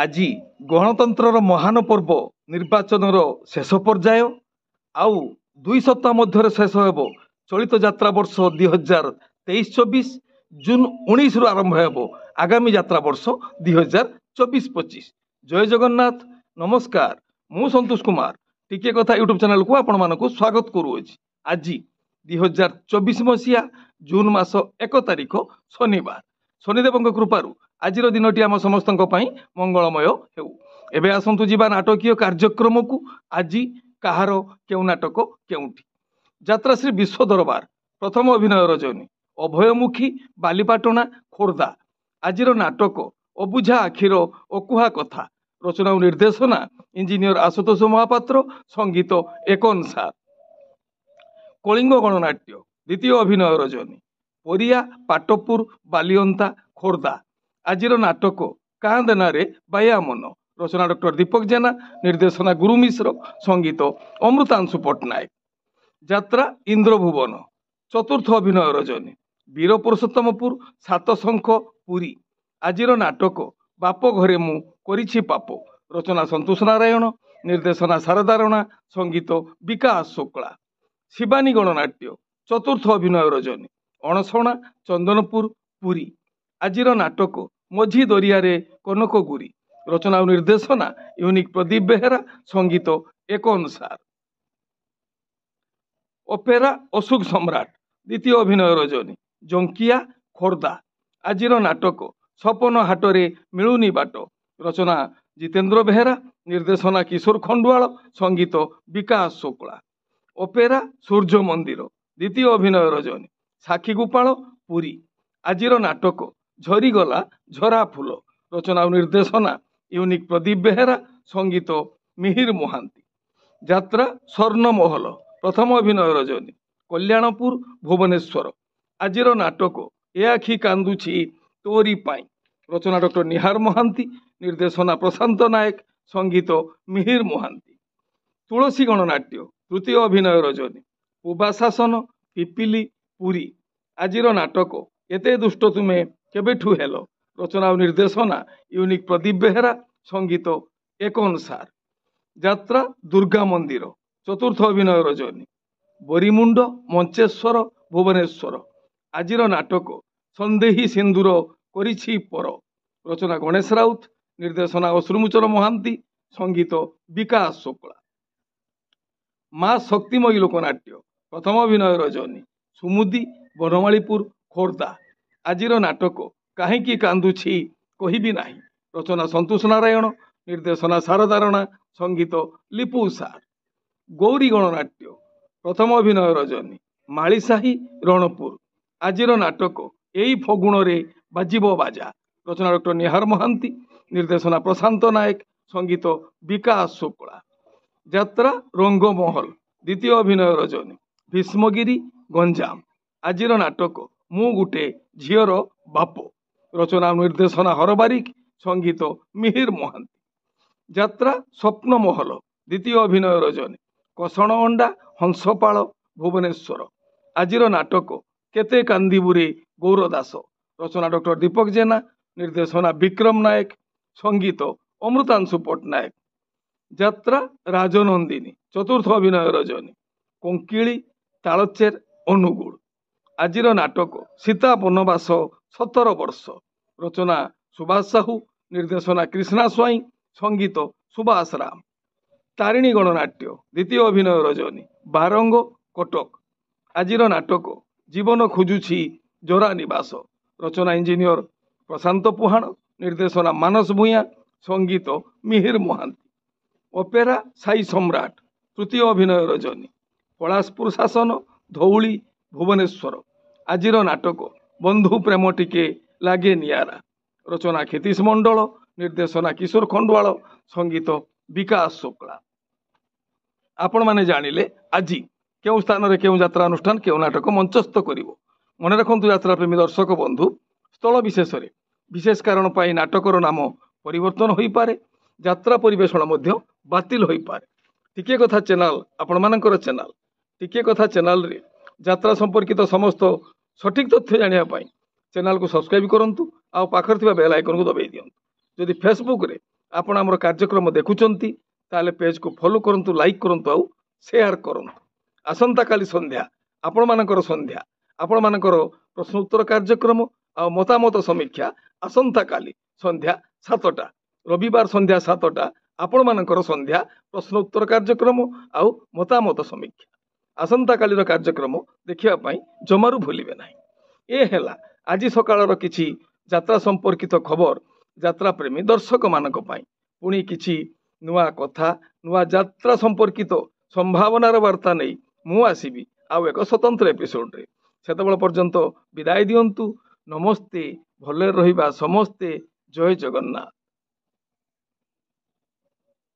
ଆଜି ଗଣତନ୍ତ୍ରର ମହାନ ପର୍ବ ନିର୍ବାଚନର ଶେଷ ପର୍ଯ୍ୟାୟ ଆଉ 2 ସପ୍ତାହ ମଧ୍ୟରେ ଶେଷ ହେବ ଚଳିତ ଯାତ୍ରା ବର୍ଷ 2023-24 ଜୁନ 19 ରୁ ଆରମ୍ଭ ହେବ ଆଗାମୀ ଯାତ୍ରା ବର୍ଷ 2024-25। ଜୟ ଜଗନ୍ନାଥ, ନମସ୍କାର। ମୁଁ ସନ୍ତୋଷ କୁମାର ଟିକିଏ କଥା ୟୁଟ୍ୟୁବ ଚ୍ୟାନେଲକୁ ଆପଣମାନଙ୍କୁ ସ୍ୱାଗତ କରୁଅଛି। ଆଜି 2024 ମସିହା ଜୁନ ମାସ 1 ତାରିଖ ଶନିବାର। ଶନିଦେବଙ୍କ କୃପାରୁ ଆଜିର ଦିନଟି ଆମ ସମସ୍ତଙ୍କ ପାଇଁ ମଙ୍ଗଳମୟ ହେଉ। ଏବେ ଆସନ୍ତୁ ଯିବା ନାଟକୀୟ କାର୍ଯ୍ୟକ୍ରମକୁ। ଆଜି କାହାର କେଉଁ ନାଟକ କେଉଁଠି? ଯାତ୍ରାଶ୍ରୀ ବିଶ୍ୱ ଦରବାର ପ୍ରଥମ ଅଭିନୟ ରଜନୀ ଅଭୟମୁଖୀ ବାଲିପାଟଣା ଖୋର୍ଦ୍ଧା। ଆଜିର ନାଟକ ଅବୁଝା ଆଖିର ଅକୁହା କଥା। ରଚନା ଓ ନିର୍ଦ୍ଦେଶନା ଇଞ୍ଜିନିୟର ଆଶୁତୋଷ ମହାପାତ୍ର, ସଙ୍ଗୀତ ଏକନ ସାର୍। କଳିଙ୍ଗ ଗଣନାଟ୍ୟ ଦ୍ୱିତୀୟ ଅଭିନୟ ରଜନୀ ପରିଆ ପାଟପୁର ବାଲିଅନ୍ତା ଖୋର୍ଦ୍ଧା। ଆଜିର ନାଟକ କାଁ ଦେନାରେ ବାୟା ମନ। ରଚନା ଡକ୍ଟର ଦୀପକ ଜେନା, ନିର୍ଦ୍ଦେଶନା ଗୁରୁ ମିଶ୍ର, ସଙ୍ଗୀତ ଅମୃତାଂଶୁ ପଟ୍ଟନାୟକ। ଯାତ୍ରା ଇନ୍ଦ୍ରଭୁବନ ଚତୁର୍ଥ ଅଭିନୟ ରଜନୀ ବୀର ପୁରୁଷୋତ୍ତମପୁର ସାତଶଙ୍ଖ ପୁରୀ। ଆଜିର ନାଟକ ବାପ ଘରେ ମୁଁ କରିଛି ପାପ। ରଚନା ସନ୍ତୋଷ ନାରାୟଣ, ନିର୍ଦ୍ଦେଶନା ଶାରଦା ରଣା, ସଙ୍ଗୀତ ବିକାଶ ଶୁକ୍ଳା। ଶିବାନୀ ଗଣନାଟ୍ୟ ଚତୁର୍ଥ ଅଭିନୟ ରଜନୀ ଅଣସଣା ଚନ୍ଦନପୁର ପୁରୀ। ଆଜିର ନାଟକ ମଝି ଦରିଆରେ କନକଗୁରି। ରଚନା ଓ ନିର୍ଦ୍ଦେଶନା ୟୁନିକ୍ ପ୍ରଦୀପ ବେହେରା, ସଙ୍ଗୀତ ଏକନ ସାର୍। ଅପେରା ଅଶୋକ ସମ୍ରାଟ ଦ୍ୱିତୀୟ ଅଭିନୟ ରଜନୀ ଜଙ୍କିଆ ଖୋର୍ଦ୍ଧା। ଆଜିର ନାଟକ ସପନ ହାଟରେ ମିଳୁନି ବାଟ। ରଚନା ଜିତେନ୍ଦ୍ର ବେହେରା, ନିର୍ଦ୍ଦେଶନା କିଶୋର ଖଣ୍ଡୁଆଳ, ସଙ୍ଗୀତ ବିକାଶ ଶୁକ୍ଳା। ଅପେରା ସୂର୍ଯ୍ୟ ମନ୍ଦିର ଦ୍ୱିତୀୟ ଅଭିନୟ ରଜନୀ ସାକ୍ଷୀ ଗୋପାଳ ପୁରୀ। ଆଜିର ନାଟକ ଝରିଗଲା ଝରା ଫୁଲ। ରଚନା ଓ ନିର୍ଦ୍ଦେଶନା ୟୁନିକ୍ ପ୍ରଦୀପ ବେହେରା, ସଙ୍ଗୀତ ମିହିର ମହାନ୍ତି। ଯାତ୍ରା ସ୍ୱର୍ଣ୍ଣମହଲ ପ୍ରଥମ ଅଭିନୟ ରଜନୀ କଲ୍ୟାଣପୁର ଭୁବନେଶ୍ୱର। ଆଜିର ନାଟକ ଏ ଆଖି କାନ୍ଦୁଛି ତୋରି ପାଇଁ। ରଚନା ଡକ୍ଟର ନିହାର ମହାନ୍ତି, ନିର୍ଦ୍ଦେଶନା ପ୍ରଶାନ୍ତ ନାୟକ, ସଙ୍ଗୀତ ମିହିର ମହାନ୍ତି। ତୁଳସୀ ଗଣନାଟ୍ୟ ତୃତୀୟ ଅଭିନୟ ରଜନୀ ପୂବାଶାସନ ପିପିଲି ପୁରୀ। ଆଜିର ନାଟକ ଏତେ ଦୁଷ୍ଟ ତୁମେ କେବେଠୁ ହେଲ। ରଚନା ଓ ନିର୍ଦ୍ଦେଶନା ୟୁନିକ୍ ପ୍ରଦୀପ ବେହେରା, ସଙ୍ଗୀତ ଏକନ ସାର୍। ଯାତ୍ରା ଦୁର୍ଗା ମନ୍ଦିର ଚତୁର୍ଥ ଅଭିନୟ ରଜନୀ ବରିମୁଣ୍ଡ ମଞ୍ଚେଶ୍ୱର ଭୁବନେଶ୍ୱର। ଆଜିର ନାଟକ ସନ୍ଦେହୀ ସିନ୍ଦୁର କରିଛି ପର। ରଚନା ଗଣେଶ ରାଉତ, ନିର୍ଦ୍ଦେଶନା ଅଶ୍ରୁମୋଚନ ମହାନ୍ତି, ସଙ୍ଗୀତ ବିକାଶ ଶୁକ୍ଳା। ମା ଶକ୍ତିମୟୀ ଲୋକନାଟ୍ୟ ପ୍ରଥମ ଅଭିନୟ ରଜନୀ ସୁମୁଦି ବନମାଳୀପୁର ଖୋର୍ଦ୍ଧା। ଆଜିର ନାଟକ କାହିଁକି କାନ୍ଦୁଛି କହିବି ନାହିଁ। ରଚନା ସନ୍ତୋଷ ନାରାୟଣ, ନିର୍ଦ୍ଦେଶନା ଶାରଦା ରଣା, ସଙ୍ଗୀତ ଲିପୁ ସାର୍। ଗୌରୀ ଗଣନାଟ୍ୟ ପ୍ରଥମ ଅଭିନୟ ରଜନୀ ମାଳିସାହି ରଣପୁର। ଆଜିର ନାଟକ ଏଇ ଫଗୁଣରେ ବାଜିବ ବାଜା। ରଚନା ଡକ୍ଟର ନିହାର ମହାନ୍ତି, ନିର୍ଦ୍ଦେଶନା ପ୍ରଶାନ୍ତ ନାୟକ, ସଙ୍ଗୀତ ବିକାଶ ଶୁକ୍ଳା। ଯାତ୍ରା ରଙ୍ଗମହଲ ଦ୍ୱିତୀୟ ଅଭିନୟ ରଜନୀ ଭୀଷ୍ମଗିରି ଗଞ୍ଜାମ। ଆଜିର ନାଟକ ମୁଁ ଗୋଟେ ଝିଅର ବାପ। ରଚନା ନିର୍ଦ୍ଦେଶନା ହରବାରିକ, ସଙ୍ଗୀତ ମିହିର ମହାନ୍ତି। ଯାତ୍ରା ସ୍ୱପ୍ନମହଲ ଦ୍ୱିତୀୟ ଅଭିନୟ ରଜନୀ କଷଣ ଅଣ୍ଡା ହଂସପାଳ ଭୁବନେଶ୍ୱର। ଆଜିର ନାଟକ କେତେ କାନ୍ଦିବୁରେ ଗୌର ଦାସ। ରଚନା ଡକ୍ଟର ଦୀପକ ଜେନା, ନିର୍ଦ୍ଦେଶନା ବିକ୍ରମ ନାୟକ, ସଙ୍ଗୀତ ଅମୃତାଂଶୁ ପଟ୍ଟନାୟକ। ଯାତ୍ରା ରାଜନନ୍ଦିନୀ ଚତୁର୍ଥ ଅଭିନୟ ରଜନୀ କଙ୍କିଳି ତାଳଚେର ଅନୁଗୁଳ। ଆଜିର ନାଟକ ସୀତା ବନବାସ 17 ବର୍ଷ। ରଚନା ସୁଭାଷ ସାହୁ, ନିର୍ଦ୍ଦେଶନା କ୍ରିଷ୍ଣା ସ୍ୱାଇଁ, ସଙ୍ଗୀତ ସୁଭାଷ ରାମ। ତାରିଣୀ ଗଣନାଟ୍ୟ ଦ୍ୱିତୀୟ ଅଭିନୟ ରଜନୀ ବାରଙ୍ଗ କଟକ। ଆଜିର ନାଟକ ଜୀବନ ଖୋଜୁଛି ଜରା ନିବାସ। ରଚନା ଇଞ୍ଜିନିୟର ପ୍ରଶାନ୍ତ ପୁହାଣ, ନିର୍ଦ୍ଦେଶନା ମାନସ ଭୂୟାଁ, ସଙ୍ଗୀତ ମିହିର ମହାନ୍ତି। ଅପେରା ସାଇ ସମ୍ରାଟ ତୃତୀୟ ଅଭିନୟ ରଜନୀ ପଳାଶପୁର ଶାସନ ଧଉଳି ଭୁବନେଶ୍ୱର। ଆଜିର ନାଟକ ବନ୍ଧୁ ପ୍ରେମ ଟିକେ ଲାଗେ ନିଆରା। ରଚନା କ୍ଷିତୀଶ ମଣ୍ଡଳ, ନିର୍ଦ୍ଦେଶନା କିଶୋର ଖଣ୍ଡୁଆଳ, ସଙ୍ଗୀତ ବିକାଶ ଶୁକ୍ଳା। ଆପଣମାନେ ଜାଣିଲେ ଆଜି କେଉଁ ସ୍ଥାନରେ କେଉଁ ଯାତ୍ରା ଅନୁଷ୍ଠାନ କେଉଁ ନାଟକ ମଞ୍ଚସ୍ଥ କରିବ। ମନେ ରଖନ୍ତୁ ଯାତ୍ରା ପ୍ରେମୀ ଦର୍ଶକ ବନ୍ଧୁ, ସ୍ଥଳ ବିଶେଷରେ ବିଶେଷ କାରଣ ପାଇଁ ନାଟକର ନାମ ପରିବର୍ତ୍ତନ ହୋଇପାରେ, ଯାତ୍ରା ପରିବେଷଣ ମଧ୍ୟ ବାତିଲ ହୋଇପାରେ। ଟିକିଏ କଥା ଚ୍ୟାନେଲ ଆପଣମାନଙ୍କର ଚ୍ୟାନେଲ ଟିକିଏ କଥା ଚ୍ୟାନେଲରେ ଯାତ୍ରା ସମ୍ପର୍କିତ ସମସ୍ତ ସଠିକ୍ ତଥ୍ୟ ଜାଣିବା ପାଇଁ ଚ୍ୟାନେଲକୁ ସବସ୍କ୍ରାଇବ୍ କରନ୍ତୁ ଆଉ ପାଖରେ ଥିବା ବେଲ୍ ଆଇକନକୁ ଦବାଇ ଦିଅନ୍ତୁ। ଯଦି ଫେସବୁକରେ ଆପଣ ଆମର କାର୍ଯ୍ୟକ୍ରମ ଦେଖୁଛନ୍ତି ତାହେଲେ ପେଜକୁ ଫଲୋ କରନ୍ତୁ, ଲାଇକ୍ କରନ୍ତୁ ଆଉ ସେୟାର କରନ୍ତୁ। ଆସନ୍ତାକାଲି ସନ୍ଧ୍ୟା ଆପଣମାନଙ୍କର ସନ୍ଧ୍ୟା ଆପଣମାନଙ୍କର ପ୍ରଶ୍ନ ଉତ୍ତର କାର୍ଯ୍ୟକ୍ରମ ଆଉ ମତାମତ ସମୀକ୍ଷା ଆସନ୍ତାକାଲି ସନ୍ଧ୍ୟା 7ଟା, ରବିବାର ସନ୍ଧ୍ୟା 7ଟା ଆପଣମାନଙ୍କର ସନ୍ଧ୍ୟା ପ୍ରଶ୍ନ ଉତ୍ତର କାର୍ଯ୍ୟକ୍ରମ ଆଉ ମତାମତ ସମୀକ୍ଷା। ଆସନ୍ତାକାଲିର କାର୍ଯ୍ୟକ୍ରମ ଦେଖିବା ପାଇଁ ଜମାରୁ ଭୁଲିବେ ନାହିଁ। ଏ ହେଲା ଆଜି ସକାଳର କିଛି ଯାତ୍ରା ସମ୍ପର୍କିତ ଖବର ଯାତ୍ରା ପ୍ରେମୀ ଦର୍ଶକମାନଙ୍କ ପାଇଁ। ପୁଣି କିଛି ନୂଆ କଥା, ନୂଆ ଯାତ୍ରା ସମ୍ପର୍କିତ ସମ୍ଭାବନାର ବାର୍ତ୍ତା ନେଇ ମୁଁ ଆସିବି ଆଉ ଏକ ସ୍ୱତନ୍ତ୍ର ଏପିସୋଡରେ। ସେତେବେଳେ ପର୍ଯ୍ୟନ୍ତ ବିଦାୟ ଦିଅନ୍ତୁ। ନମସ୍ତେ, ଭଲରେ ରହିବା ସମସ୍ତେ। ଜୟ ଜଗନ୍ନାଥ।